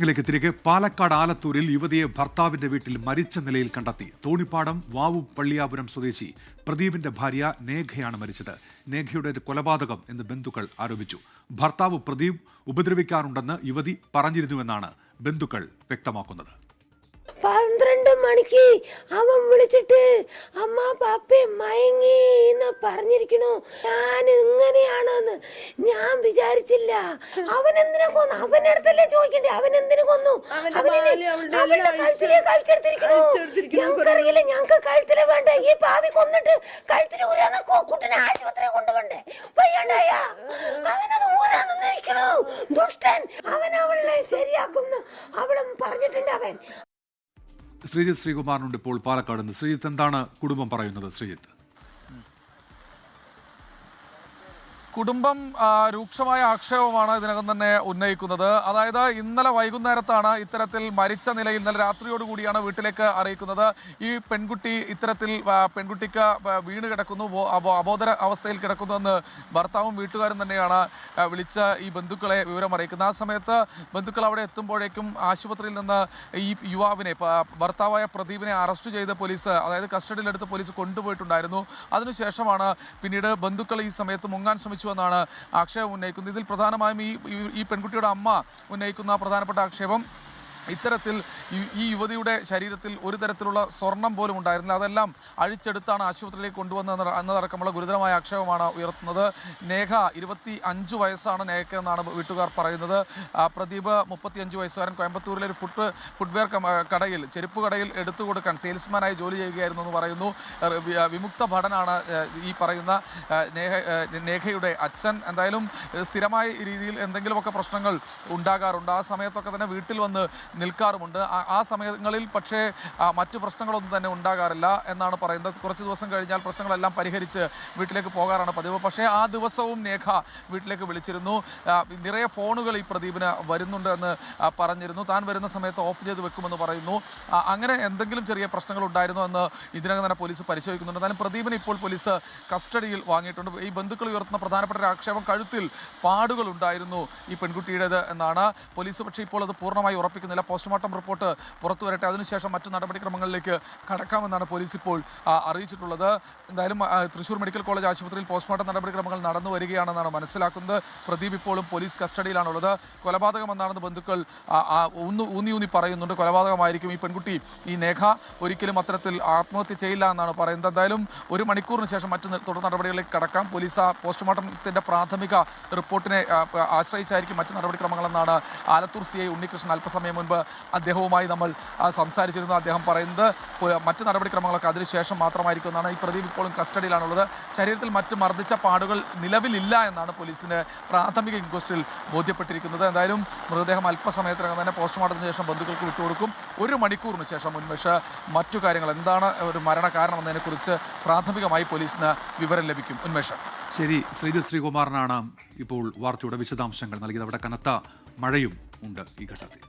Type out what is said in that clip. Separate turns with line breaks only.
ിലേക്ക് തിരികെ പാലക്കാട് ആലത്തൂരിൽ യുവതിയെ ഭർത്താവിന്റെ വീട്ടിൽ മരിച്ച നിലയിൽ കണ്ടെത്തി. തോണിപ്പാടം വാവു പള്ളിയാപുരം സ്വദേശി പ്രദീപിന്റെ ഭാര്യ നേഘയാണ് മരിച്ചത്. നേഘയുടെ കൊലപാതകം എന്ന് ബന്ധുക്കൾ ആരോപിച്ചു. ഭർത്താവ് പ്രദീപ് ഉപദ്രവിക്കാറുണ്ടെന്ന് യുവതി പറഞ്ഞിരുന്നുവെന്നാണ് ബന്ധുക്കൾ വ്യക്തമാക്കുന്നത്.
12 മണിക്ക് അവൻ വിളിച്ചിട്ട് അമ്മ പാപ്പ മയങ്ങി എന്ന് പറഞ്ഞിരിക്കണു. ഞാൻ ഇങ്ങനെയാണെന്ന് ഞാൻ വിചാരിച്ചില്ല. അവൻ എന്തിനാ കൊന്നു? അവന്റെ അടുത്തല്ലേ ചോദിക്കണ്ടേ? അവൻ എന്തിനു കൊന്നു? ഞങ്ങൾക്കറിയില്ല. ഞങ്ങക്ക് കഴുത്തിലെ വേണ്ട. ഈ പാവി കൊന്നിട്ട് കഴുത്തിലെ ഊരാന്ന് കുട്ടിനെ ആശുപത്രി കൊണ്ടുപോണ്ടേ? വയ്യാണ്ടായ അവനത് ഊരാന്ന് നിൽക്കണു. ദുഷ്ടൻ. അവൻ അവളെ ശരിയാക്കുന്നു അവളും പറഞ്ഞിട്ടുണ്ട്. അവൻ
ശ്രീജിത്ത് ശ്രീകുമാറിനുണ്ട് ഇപ്പോൾ പാലക്കാട് നിന്ന്. ശ്രീജിത്ത്, എന്താണ് കുടുംബം പറയുന്നത്? ശ്രീജിത്ത്,
കുടുംബം രൂക്ഷമായ ആക്ഷേപമാണ് ഇതിനകം തന്നെ ഉന്നയിക്കുന്നത്. അതായത് ഇന്നലെ വൈകുന്നേരത്താണ് ഇത്തരത്തിൽ മരിച്ച നിലയിൽ, ഇന്നലെ രാത്രിയോടുകൂടിയാണ് വീട്ടിലേക്ക് അറിയിക്കുന്നത്. ഈ പെൺകുട്ടി പെൺകുട്ടിക്ക് വീണ് കിടക്കുന്നു, അബോധ അവസ്ഥയിൽ കിടക്കുന്നു എന്ന് ഭർത്താവും വീട്ടുകാരും തന്നെയാണ് വിളിച്ച് ഈ ബന്ധുക്കളെ വിവരം അറിയിക്കുന്നത്. ആ സമയത്ത് ബന്ധുക്കൾ അവിടെ എത്തുമ്പോഴേക്കും ആശുപത്രിയിൽ നിന്ന് ഈ യുവാവിനെ, ഭർത്താവായ പ്രദീപിനെ അറസ്റ്റ് ചെയ്ത് പോലീസ്, അതായത് കസ്റ്റഡിയിലെടുത്ത് പോലീസ് കൊണ്ടുപോയിട്ടുണ്ടായിരുന്നു. അതിനുശേഷമാണ് പിന്നീട് ബന്ധുക്കൾ ഈ സമയത്ത് മുങ്ങാൻ എന്നാണ് ആക്ഷേപം ഉന്നയിക്കുന്നത്. ഇതിൽ പ്രധാനമായും ഈ പെൺകുട്ടിയുടെ അമ്മ ഉന്നയിക്കുന്ന പ്രധാനപ്പെട്ട ആക്ഷേപം, ഇത്തരത്തിൽ ഈ യുവതിയുടെ ശരീരത്തിൽ ഒരു തരത്തിലുള്ള സ്വർണം പോലും ഉണ്ടായിരുന്നില്ല. അതെല്ലാം അഴിച്ചെടുത്താണ് ആശുപത്രിയിലേക്ക് കൊണ്ടുവന്നത് എന്നതടക്കമുള്ള ഗുരുതരമായ ആക്ഷേപമാണ് ഉയർത്തുന്നത്. നേഘ 25 വയസ്സാണ് നേഘ എന്നാണ് വീട്ടുകാർ പറയുന്നത്. പ്രദീപ് 35 വയസ്സുകാരൻ കോയമ്പത്തൂരിലെ ഒരു ഫുട്വെയർ കടയിൽ, ചെരുപ്പ് കടയിൽ എടുത്തു കൊടുക്കാൻ സെയിൽസ്മാനായി ജോലി ചെയ്യുകയായിരുന്നു എന്ന് പറയുന്നു. വിമുക്ത ഭടനാണ് ഈ പറയുന്ന നേഘയുടെ അച്ഛൻ. എന്തായാലും സ്ഥിരമായ രീതിയിൽ എന്തെങ്കിലുമൊക്കെ പ്രശ്നങ്ങൾ ഉണ്ടാകാറുണ്ട്. ആ സമയത്തൊക്കെ തന്നെ വീട്ടിൽ വന്ന് നിൽക്കാറുമുണ്ട്. ആ സമയങ്ങളിൽ പക്ഷേ മറ്റു പ്രശ്നങ്ങളൊന്നും തന്നെ ഉണ്ടാകാറില്ല എന്നാണ് പറയുന്നത്. കുറച്ച് ദിവസം കഴിഞ്ഞാൽ പ്രശ്നങ്ങളെല്ലാം പരിഹരിച്ച് വീട്ടിലേക്ക് പോകാറാണ് പതിവ്. പക്ഷേ ആ ദിവസവും നേഘ വീട്ടിലേക്ക് വിളിച്ചിരുന്നു. നിറയെ ഫോണുകൾ ഈ പ്രദീപിന് വരുന്നുണ്ട് എന്ന് പറഞ്ഞിരുന്നു. താൻ വരുന്ന സമയത്ത് ഓഫ് ചെയ്ത് വെക്കുമെന്ന് പറയുന്നു. അങ്ങനെ എന്തെങ്കിലും ചെറിയ പ്രശ്നങ്ങൾ ഉണ്ടായിരുന്നു എന്ന് ഇതിനകം തന്നെ പോലീസ് പരിശോധിക്കുന്നുണ്ട്. എന്നാലും പ്രദീപിനെ ഇപ്പോൾ പോലീസ് കസ്റ്റഡിയിൽ വാങ്ങിയിട്ടുണ്ട്. ഈ ബന്ധുക്കൾ ഉയർത്തുന്ന പ്രധാനപ്പെട്ട ഒരു ആക്ഷേപം, കഴുത്തിൽ പാടുകൾ ഉണ്ടായിരുന്നു ഈ പെൺകുട്ടിയുടേത് എന്നാണ്. പോലീസ് പക്ഷേ ഇപ്പോൾ അത് പൂർണ്ണമായി ഉറപ്പിക്കുന്നില്ല. പോസ്റ്റ്മോർട്ടം റിപ്പോർട്ട് പുറത്തു വരട്ടെ, അതിനുശേഷം മറ്റു നടപടിക്രമങ്ങളിലേക്ക് കടക്കാമെന്നാണ് പോലീസ് ഇപ്പോൾ അറിയിച്ചിട്ടുള്ളത്. എന്തായാലും തൃശ്ശൂർ മെഡിക്കൽ കോളേജ് ആശുപത്രിയിൽ പോസ്റ്റ്മോർട്ടം നടപടിക്രമങ്ങൾ നടന്നു വരികയാണെന്നാണ് മനസ്സിലാക്കുന്നത്. പ്രദീപ് ഇപ്പോഴും പോലീസ് കസ്റ്റഡിയിലാണുള്ളത്. കൊലപാതകമെന്നാണെന്ന് ബന്ധുക്കൾ ഊന്നി പറയുന്നുണ്ട്. കൊലപാതകമായിരിക്കും. ഈ പെൺകുട്ടി, ഈ നേഘ ഒരിക്കലും അത്തരത്തിൽ ആത്മഹത്യ ചെയ്യില്ല എന്നാണ് പറയുന്നത്. എന്തായാലും 1 മണിക്കൂറിന് ശേഷം മറ്റു തുടർ നടപടികളിലേക്ക് കടക്കാം. പോലീസ് പോസ്റ്റ്മോർട്ടത്തിന്റെ പ്രാഥമിക റിപ്പോർട്ടിനെ ആശ്രയിച്ചായിരിക്കും മറ്റു നടപടിക്രമങ്ങളെന്നാണ് ആലത്തൂർ CI ഉണ്ണികൃഷ്ണൻ അല്പസമയം മുൻപ് അദ്ദേഹവുമായി നമ്മൾ സംസാരിച്ചിരുന്നു. അദ്ദേഹം പറയുന്നത് മറ്റു നടപടിക്രമങ്ങളൊക്കെ അതിനുശേഷം മാത്രമായിരിക്കും എന്നാണ്. ഈ പ്രദീപ് ഇപ്പോഴും കസ്റ്റഡിയിലാണുള്ളത്. ശരീരത്തിൽ മറ്റ് മർദ്ദിച്ച പാടുകൾ നിലവിലില്ല എന്നാണ് പോലീസിന്റെ പ്രാഥമിക ഇൻക്വസ്റ്റിൽ ബോധ്യപ്പെട്ടിരിക്കുന്നത്. എന്തായാലും മൃതദേഹം അല്പസമയത്തിനകം തന്നെ പോസ്റ്റ്മോർട്ടത്തിന് ശേഷം ബന്ധുക്കൾക്ക് വിട്ടുകൊടുക്കും. 1 മണിക്കൂറിന് ശേഷം ഉന്മേഷ് മറ്റു കാര്യങ്ങൾ, എന്താണ് ഒരു മരണകാരണം എന്നതിനെക്കുറിച്ച് പ്രാഥമികമായി പോലീസിന് വിവരം ലഭിക്കും. ഉന്മേഷ്.
ശരി, ശ്രീജിത്ത് ശ്രീകുമാറിനാണ് ഇപ്പോൾ വാർത്തയുടെ വിശദാംശങ്ങൾ നൽകിയത്. അവിടെ കനത്ത മഴയും ഉണ്ട് ഈ ഘട്ടത്തിൽ.